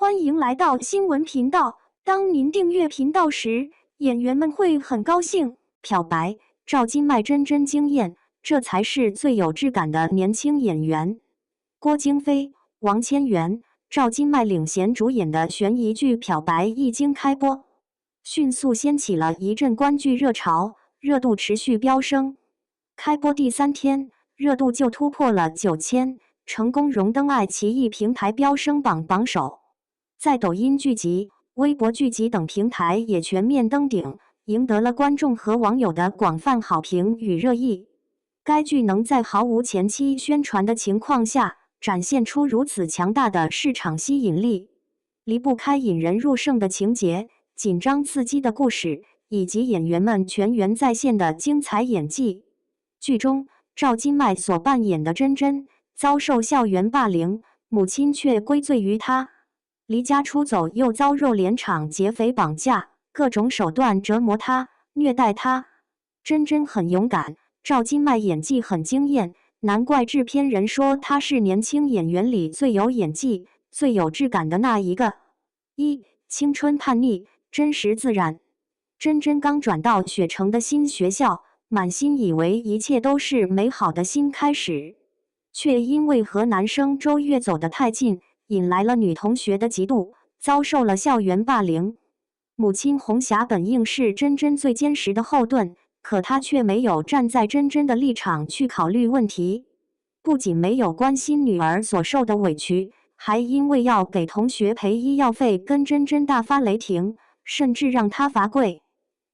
欢迎来到新闻频道。当您订阅频道时，演员们会很高兴。漂白，赵今麦真惊艳，这才是最有质感的年轻演员。郭京飞、王千源、赵今麦领衔主演的悬疑剧《漂白》一经开播，迅速掀起了一阵观剧热潮，热度持续飙升。开播第3天，热度就突破了9000，成功荣登爱奇艺平台飙升榜榜首。在抖音剧集、微博剧集等平台也全面登顶，赢得了观众和网友的广泛好评与热议。该剧能在毫无前期宣传的情况下，展现出如此强大的市场吸引力，离不开引人入胜的情节、紧张刺激的故事，以及演员们全员在线的精彩演技。剧中，赵今麦所扮演的真遭受校园霸凌，母亲却归罪于他。离家出走，又遭肉联厂劫匪绑架，各种手段折磨他、虐待他。真很勇敢，赵今麦演技很惊艳，难怪制片人说他是年轻演员里最有演技、最有质感的那一个。青春叛逆，真实自然。真刚转到雪城的新学校，满心以为一切都是美好的新开始，却因为和男生周越走得太近，引来了女同学的嫉妒，遭受了校园霸凌。母亲红霞本应是真最坚实的后盾，可她却没有站在真的立场去考虑问题，不仅没有关心女儿所受的委屈，还因为要给同学赔医药费跟真大发雷霆，甚至让她罚跪。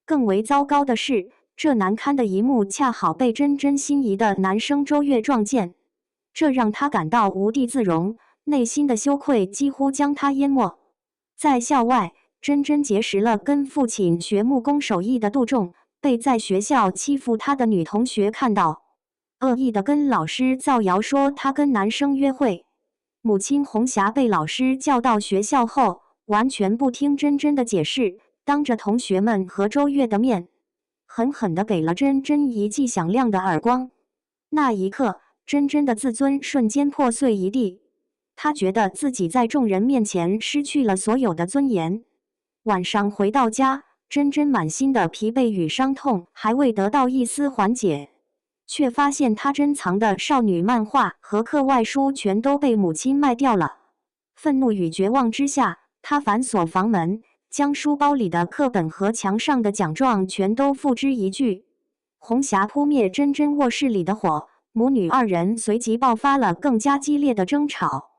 更为糟糕的是，这难堪的一幕恰好被真心仪的男生周越撞见，这让他感到无地自容，内心的羞愧几乎将他淹没。在校外，真结识了跟父亲学木工手艺的杜仲，被在学校欺负他的女同学看到，恶意的跟老师造谣说他跟男生约会。母亲红霞被老师叫到学校后，完全不听真的解释，当着同学们和周越的面，狠狠地给了真一记响亮的耳光。那一刻，真的自尊瞬间破碎一地，他觉得自己在众人面前失去了所有的尊严。晚上回到家，真满心的疲惫与伤痛还未得到一丝缓解，却发现他珍藏的少女漫画和课外书全都被母亲卖掉了。愤怒与绝望之下，他反锁房门，将书包里的课本和墙上的奖状全都付之一炬。红霞扑灭真卧室里的火，母女二人随即爆发了更加激烈的争吵。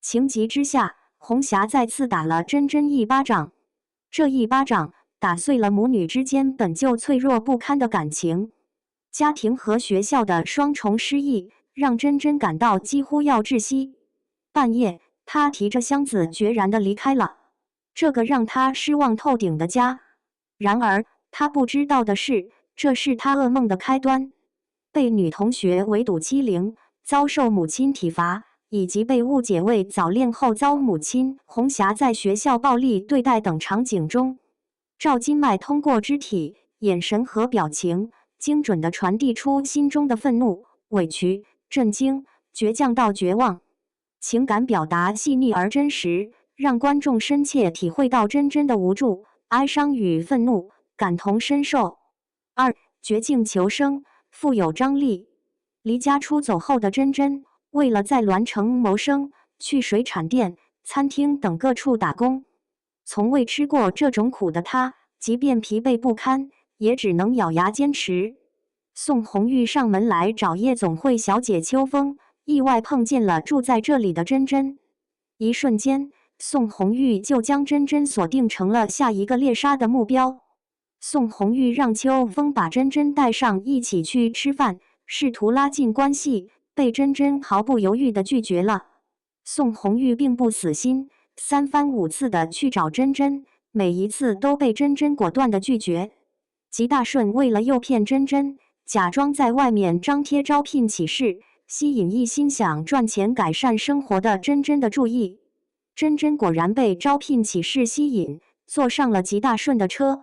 情急之下，红霞再次打了真一巴掌，这一巴掌打碎了母女之间本就脆弱不堪的感情。家庭和学校的双重失意让真感到几乎要窒息。半夜，她提着箱子决然地离开了这个让她失望透顶的家。然而，她不知道的是，这是她噩梦的开端。被女同学围堵欺凌，遭受母亲体罚，以及被误解为早恋后遭母亲红霞在学校暴力对待等场景中，赵今麦通过肢体、眼神和表情，精准地传递出心中的愤怒、委屈、震惊、倔强到绝望。情感表达细腻而真实，让观众深切体会到真的无助、哀伤与愤怒，感同身受。绝境求生，富有张力。离家出走后的真为了在栾城谋生，去水产店、餐厅等各处打工。从未吃过这种苦的他，即便疲惫不堪，也只能咬牙坚持。宋红玉上门来找夜总会小姐秋风，意外碰见了住在这里的真一瞬间，宋红玉就将真锁定成了下一个猎杀的目标。宋红玉让秋风把真带上一起去吃饭，试图拉近关系，被真毫不犹豫地拒绝了。宋红玉并不死心，3番5次地去找真，每一次都被真果断地拒绝。吉大顺为了诱骗真，假装在外面张贴招聘启事，吸引一心想赚钱改善生活的真的注意。真果然被招聘启事吸引，坐上了吉大顺的车。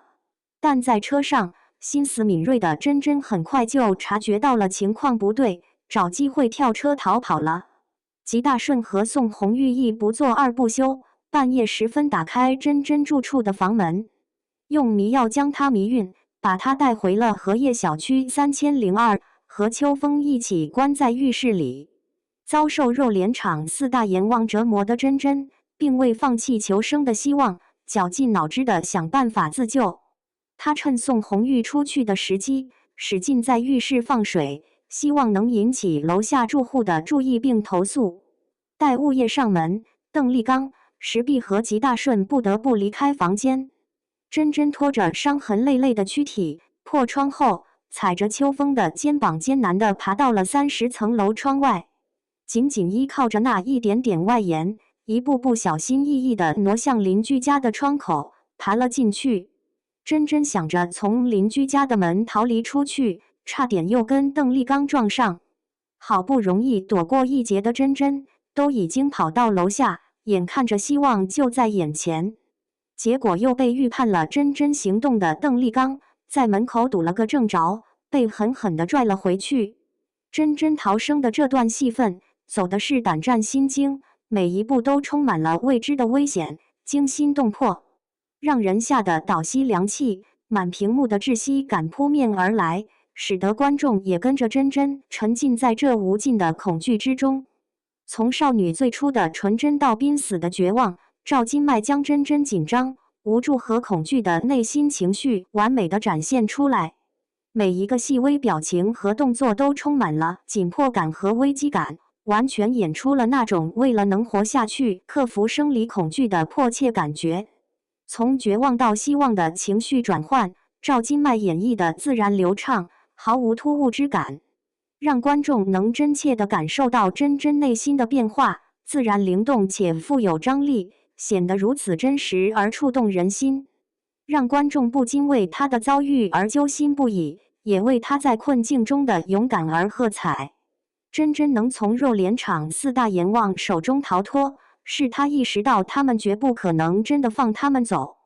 但在车上，心思敏锐的真很快就察觉到了情况不对，找机会跳车逃跑了。吉大顺和宋红玉一不做二不休，半夜时分打开珍珍住处的房门，用迷药将她迷晕，把她带回了荷叶小区3002，和秋风一起关在浴室里。遭受肉联厂4大阎王折磨的珍珍，并未放弃求生的希望，绞尽脑汁地想办法自救。她趁宋红玉出去的时机，使劲在浴室放水，希望能引起楼下住户的注意并投诉。待物业上门，邓立刚、石壁和吉大顺不得不离开房间。珍珍拖着伤痕累累的躯体，破窗后踩着秋风的肩膀，艰难地爬到了30层楼窗外。紧紧依靠着那一点点外沿，一步步小心翼翼地挪向邻居家的窗口，爬了进去。珍珍想着从邻居家的门逃离出去，差点又跟邓立刚撞上。好不容易躲过一劫的珍珍，都已经跑到楼下，眼看着希望就在眼前，结果又被预判了珍珍行动的邓立刚在门口堵了个正着，被狠狠地拽了回去。珍珍逃生的这段戏份走的是胆战心惊，每一步都充满了未知的危险，惊心动魄，让人吓得倒吸凉气，满屏幕的窒息感扑面而来，使得观众也跟着珍珍沉浸在这无尽的恐惧之中。从少女最初的纯真到濒死的绝望，赵今麦将珍珍紧张、无助和恐惧的内心情绪完美地展现出来，每一个细微表情和动作都充满了紧迫感和危机感，完全演出了那种为了能活下去克服生理恐惧的迫切感觉。从绝望到希望的情绪转换，赵今麦演绎的自然流畅，毫无突兀之感，让观众能真切地感受到珍珍内心的变化，自然灵动且富有张力，显得如此真实而触动人心，让观众不禁为她的遭遇而揪心不已，也为她在困境中的勇敢而喝彩。珍珍能从肉联厂4大阎王手中逃脱，是她意识到他们绝不可能真的放他们走，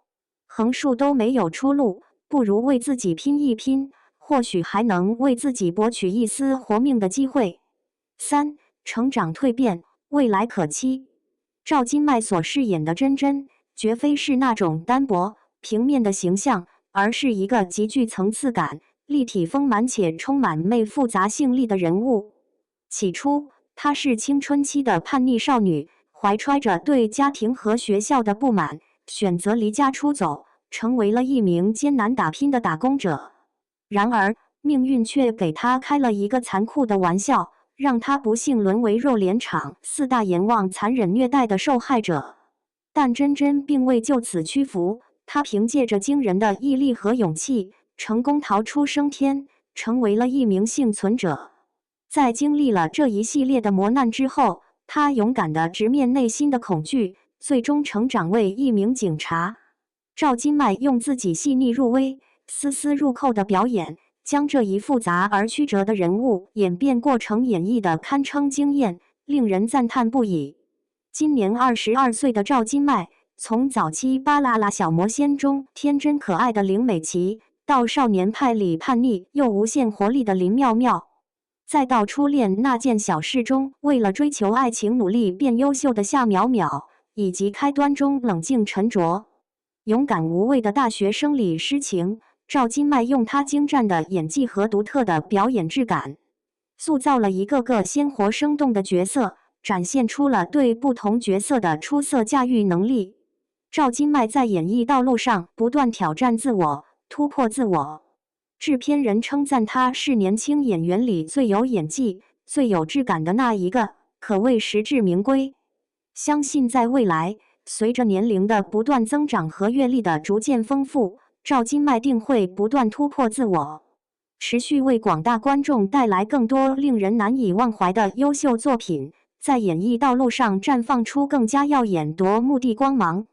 横竖都没有出路，不如为自己拼一拼，或许还能为自己博取一丝活命的机会。3. 成长蜕变，未来可期。赵今麦所饰演的珍珍，绝非是那种单薄平面的形象，而是一个极具层次感、立体丰满且充满魅复杂性力的人物。起初，她是青春期的叛逆少女，怀揣着对家庭和学校的不满，选择离家出走，成为了一名艰难打拼的打工者。然而，命运却给她开了一个残酷的玩笑，让她不幸沦为肉联厂4大阎王残忍虐待的受害者。但珍珍并未就此屈服，她凭借着惊人的毅力和勇气，成功逃出升天，成为了一名幸存者。在经历了这一系列的磨难之后，她勇敢地直面内心的恐惧，最终成长为一名警察。赵今麦用自己细腻入微、丝丝入扣的表演，将这一复杂而曲折的人物演变过程演绎得堪称惊艳，令人赞叹不已。今年22岁的赵今麦，从早期《巴啦啦小魔仙》中天真可爱的林美琪，到少年派里叛逆又无限活力的林妙妙，再到初恋那件小事中为了追求爱情努力变优秀的夏淼淼，以及开端中冷静沉着、勇敢无畏的大学生李诗情，赵今麦用他精湛的演技和独特的表演质感，塑造了一个个鲜活生动的角色，展现出了对不同角色的出色驾驭能力。赵今麦在演艺道路上不断挑战自我，突破自我。制片人称赞他是年轻演员里最有演技、最有质感的那一个，可谓实至名归。相信在未来，随着年龄的不断增长和阅历的逐渐丰富，赵今麦定会不断突破自我，持续为广大观众带来更多令人难以忘怀的优秀作品，在演艺道路上绽放出更加耀眼夺目的光芒。